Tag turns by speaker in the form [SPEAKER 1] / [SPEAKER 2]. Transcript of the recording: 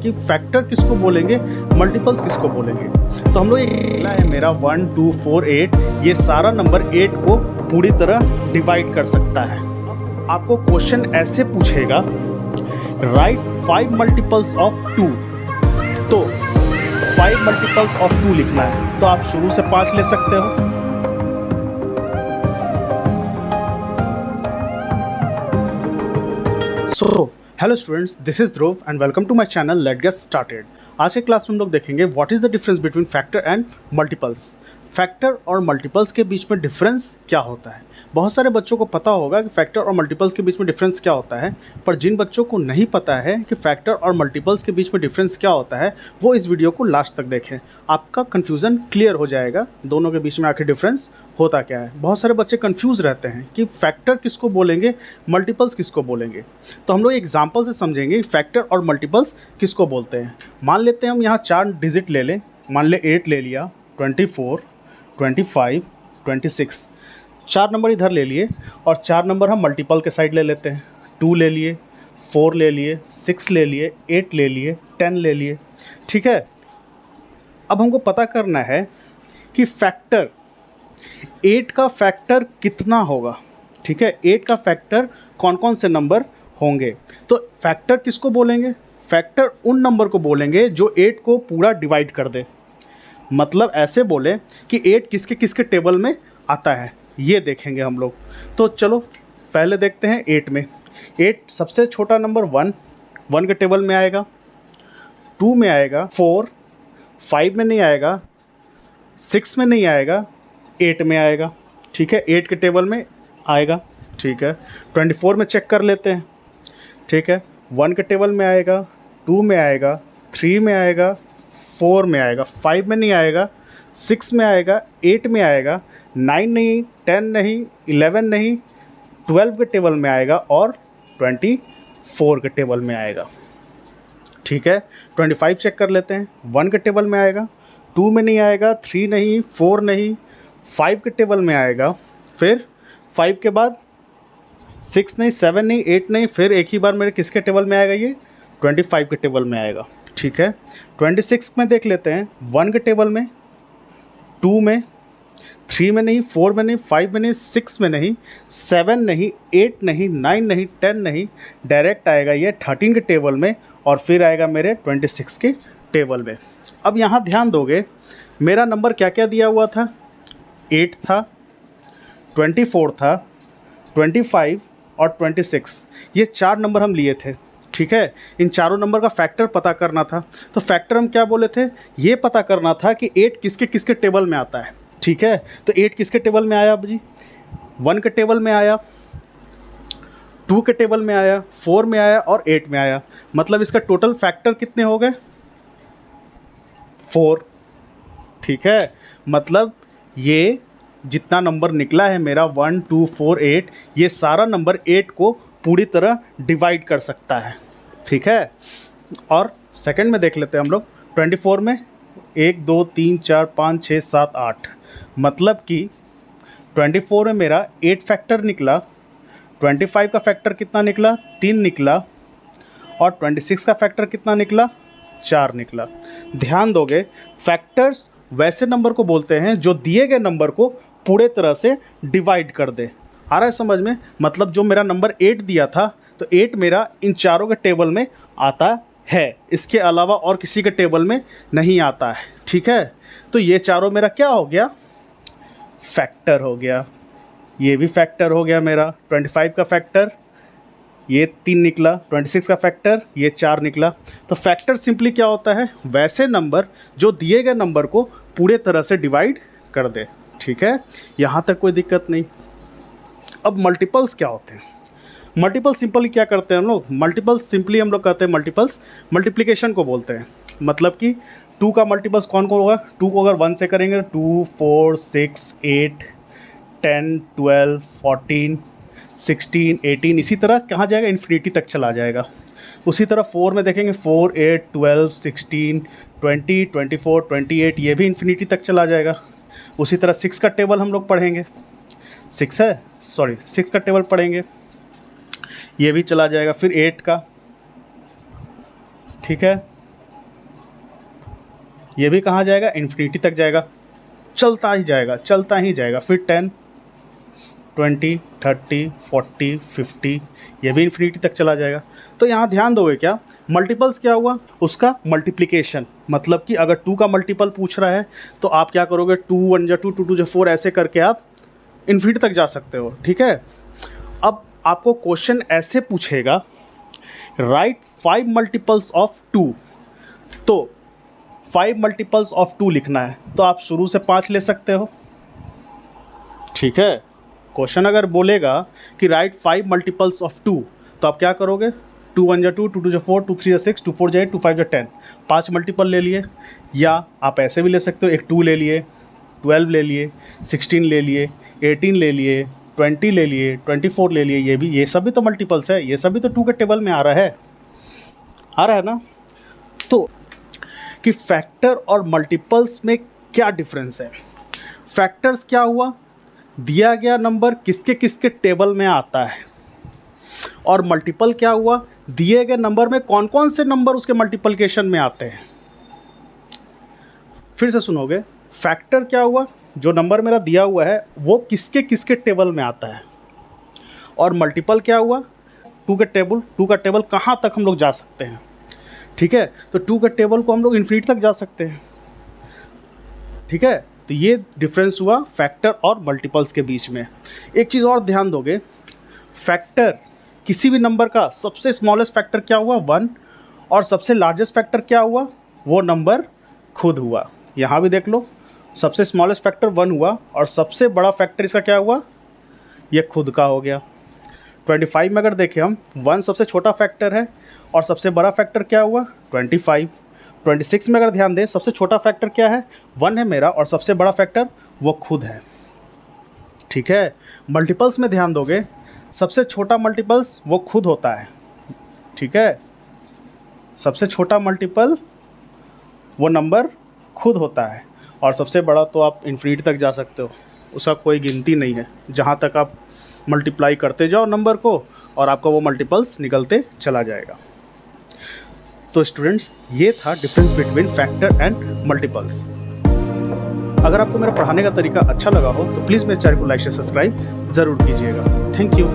[SPEAKER 1] कि फैक्टर किसको बोलेंगे, मल्टीपल्स किसको बोलेंगे। तो हम लोग ये निकला है मेरा 1 2 4 8, ये सारा नंबर 8 को पूरी तरह डिवाइड कर सकता है। आपको क्वेश्चन ऐसे पूछेगा, राइट 5 मल्टीपल्स ऑफ 2, तो 5 मल्टीपल्स ऑफ 2 लिखना है, तो आप शुरू से 5 ले सकते हो। So hello students, this is Dhruv and welcome to my channel let get started. आज के क्लास में हम लोग देखेंगे what is the difference between factor and multiples. Factor और मल्टीपल्स के बीच में डिफरेंस क्या होता है। बहुत सारे बच्चों को पता होगा कि फैक्टर और मल्टीपल्स के बीच में डिफरेंस क्या होता है, पर जिन बच्चों को नहीं पता है कि फैक्टर और मल्टीपल्स के बीच में डिफरेंस क्या होता है, वो इस वीडियो को लास्ट तक देखें। आपका कन्फ्यूज़न क्लियर हो जाएगा, दोनों के बीच में आखिर डिफरेंस होता क्या है। बहुत सारे बच्चे कंफ्यूज रहते हैं कि फैक्टर किसको बोलेंगे, मल्टीपल्स किसको बोलेंगे। तो हम लोग एग्जांपल से समझेंगे फैक्टर और मल्टीपल्स किसको बोलते हैं। मान लेते हैं हम यहाँ 4 डिजिट ले लें, मान ले 8 ले लिया, 24, 25, 26, 4 नंबर इधर ले लिए और 4 नंबर हम मल्टीपल के साइड ले लेते हैं। 2 ले लिए, 4 ले लिए, 6 ले लिए, 8 ले लिए, 10 ले लिए। ठीक है, अब हमको पता करना है कि फैक्टर 8 का फैक्टर कितना होगा। ठीक है, 8 का फैक्टर कौन कौन से नंबर होंगे। तो फैक्टर किसको बोलेंगे, फैक्टर उन नंबर को बोलेंगे जो 8 को पूरा डिवाइड कर दे। मतलब ऐसे बोले कि 8 किसके किसके टेबल में आता है, ये देखेंगे हम लोग। तो चलो पहले देखते हैं 8 में। 8 सबसे छोटा नंबर 1 के टेबल में आएगा, 2 में आएगा, 4, 5 में नहीं आएगा, 6 में नहीं आएगा, 8 में आएगा। ठीक है, 8 के टेबल में आएगा। ठीक है, 24 में चेक कर लेते हैं। ठीक है, 1 के टेबल में आएगा, 2 में आएगा, 3 में आएगा, 4 में आएगा, 5 में नहीं आएगा, 6 में आएगा, 8 में आएगा, 9 नहीं, 10 नहीं, 11 नहीं, 12 के टेबल में आएगा और 24 के टेबल में आएगा। ठीक है, 25 चेक कर लेते हैं। 1 के टेबल में आएगा, 2 में नहीं आएगा, 3 नहीं, 4 नहीं, 5 के टेबल में आएगा, फिर 5 के बाद 6 नहीं, 7 नहीं, 8 नहीं, फिर एक ही बार मेरे किसके टेबल में आएगा, ये 25 के टेबल में आएगा। ठीक है, 26 में देख लेते हैं। 1 के टेबल में, 2 में, 3 में नहीं, 4 में नहीं, 5 में नहीं, 6 में नहीं, 7 नहीं, 8 नहीं, 9 नहीं, 10 नहीं, डायरेक्ट आएगा ये 13 के टेबल में और फिर आएगा मेरे 26 के टेबल में। अब यहाँ ध्यान दोगे, मेरा नंबर क्या क्या दिया हुआ था, 8 था, 24 था, 25 और 26, ये 4 नंबर हम लिए थे। ठीक है, इन चारों नंबर का फैक्टर पता करना था। तो फैक्टर हम क्या बोले थे, ये पता करना था कि 8 किसके किसके टेबल में आता है। ठीक है, तो 8 किसके टेबल में आया अब जी, 1 के टेबल में आया, 2 के टेबल में आया, 4 में आया और 8 में आया। मतलब इसका टोटल फैक्टर कितने हो गए, 4। ठीक है, मतलब ये जितना नंबर निकला है मेरा 1 2 4 8, ये सारा नंबर 8 को पूरी तरह डिवाइड कर सकता है। ठीक है, और सेकंड में देख लेते हैं हम लोग। 24 में 1 2 3 4 5 6 7 8, मतलब कि 24 में मेरा 8 फैक्टर निकला, 25 का फैक्टर कितना निकला, 3 निकला, और 26 का फैक्टर कितना निकला, 4 निकला। ध्यान दोगे, फैक्टर्स वैसे नंबर को बोलते हैं जो दिए गए नंबर को पूरे तरह से डिवाइड कर दे। आ रहा है समझ में। मतलब जो मेरा नंबर 8 दिया था, तो 8 मेरा इन चारों के टेबल में आता है, इसके अलावा और किसी के टेबल में नहीं आता है। ठीक है, तो ये चारों मेरा क्या हो गया, फैक्टर हो गया। ये भी फैक्टर हो गया मेरा, 25 का फैक्टर ये 3 निकला, 26 का फैक्टर ये 4 निकला। तो फैक्टर सिंपली क्या होता है, वैसे नंबर जो दिए गए नंबर को पूरे तरह से डिवाइड कर दे। ठीक है, यहाँ तक कोई दिक्कत नहीं। अब मल्टीपल्स क्या होते हैं। मल्टीपल सिंपली क्या करते हैं हम लोग, मल्टीपल्स सिंपली हम लोग कहते हैं मल्टीपल्स मल्टीप्लिकेशन को बोलते हैं। मतलब कि 2 का मल्टीपल्स कौन कौन होगा, 2 को अगर 1 से करेंगे 2 4 6 8 10 12 14 16 18, इसी तरह कहाँ जाएगा, इन्फिनिटी तक चला जाएगा। उसी तरह 4 में देखेंगे 4 8 12 16 20 24 28, ये भी इन्फिनिटी तक चला जाएगा। उसी तरह 6 का टेबल हम लोग पढ़ेंगे, 6 का टेबल पढ़ेंगे, ये भी चला जाएगा। फिर 8 का, ठीक है, ये भी कहाँ जाएगा, इन्फिनिटी तक जाएगा, चलता ही जाएगा, चलता ही जाएगा। फिर 10, 20, 30, 40, 50, ये भी इन्फिनिटी तक चला जाएगा। तो यहाँ ध्यान दोगे क्या, मल्टीपल्स क्या हुआ, उसका मल्टीप्लिकेशन, मतलब कि अगर 2 का मल्टीपल पूछ रहा है तो आप क्या करोगे, 2 1 जा 2, 2 2 जा 4, ऐसे करके आप इन्फिनिटी तक जा सकते हो। ठीक है, अब आपको क्वेश्चन ऐसे पूछेगा, राइट 5 मल्टीपल्स ऑफ 2, तो 5 मल्टीपल्स ऑफ 2 लिखना है तो आप शुरू से 5 ले सकते हो। ठीक है, क्वेश्चन अगर बोलेगा कि राइट 5 मल्टीपल्स ऑफ 2, तो आप क्या करोगे, 2 1 जा 2, 2 2 जा 4, 2 3 जा 6, 2 4 जा 8, 2 5 जा 10, 5 मल्टीपल ले लिए। या आप ऐसे भी ले सकते हो, एक 2 ले लिए, 12 ले लिए, 16 ले लिए, 18 ले लिए, 20 ले लिए, 24 ले लिए, ये सब भी तो मल्टीपल्स है, ये सब भी तो 2 के टेबल में आ रहा है ना। तो कि फैक्टर और मल्टीपल्स में क्या डिफरेंस है। फैक्टर्स क्या हुआ, दिया गया नंबर किसके किसके टेबल में आता है, और मल्टीपल क्या हुआ, दिए गए नंबर में कौन कौन से नंबर उसके मल्टीप्लिकेशन में आते हैं। फिर से सुनोगे, फैक्टर क्या हुआ, जो नंबर मेरा दिया हुआ है वो किसके किसके टेबल में आता है, और मल्टीपल क्या हुआ, 2 का टेबल कहाँ तक हम लोग जा सकते हैं। ठीक है, तो 2 का टेबल को हम लोग इन्फिनिटी तक जा सकते हैं। ठीक है, तो ये डिफरेंस हुआ फैक्टर और मल्टीपल्स के बीच में। एक चीज़ और ध्यान दोगे, फैक्टर किसी भी नंबर का सबसे स्मॉलेस्ट फैक्टर क्या हुआ, 1, और सबसे लार्जेस्ट फैक्टर क्या हुआ, वो नंबर खुद हुआ। यहाँ भी देख लो, सबसे स्मॉलेस्ट फैक्टर 1 हुआ और सबसे बड़ा फैक्टर इसका क्या हुआ, ये खुद का हो गया। 25 में अगर देखें हम, 1 सबसे छोटा फैक्टर है और सबसे बड़ा फैक्टर क्या हुआ, 25। 26 में अगर ध्यान दें, सबसे छोटा फैक्टर क्या है, 1 है मेरा, और सबसे बड़ा फैक्टर वो खुद है। ठीक है, मल्टीपल्स में ध्यान दोगे, सबसे छोटा मल्टीपल्स वो खुद होता है। ठीक है, सबसे छोटा मल्टीपल वो नंबर खुद होता है, और सबसे बड़ा तो आप इन्फिनिटी तक जा सकते हो, उसका कोई गिनती नहीं है। जहाँ तक आप मल्टीप्लाई करते जाओ नंबर को और आपका वो मल्टीपल्स निकलते चला जाएगा। तो स्टूडेंट्स, ये था difference between factor and multiples. अगर आपको मेरा पढ़ाने का तरीका अच्छा लगा हो तो प्लीज़ मेरे चैनल को लाइक से सब्सक्राइब ज़रूर कीजिएगा। Thank you.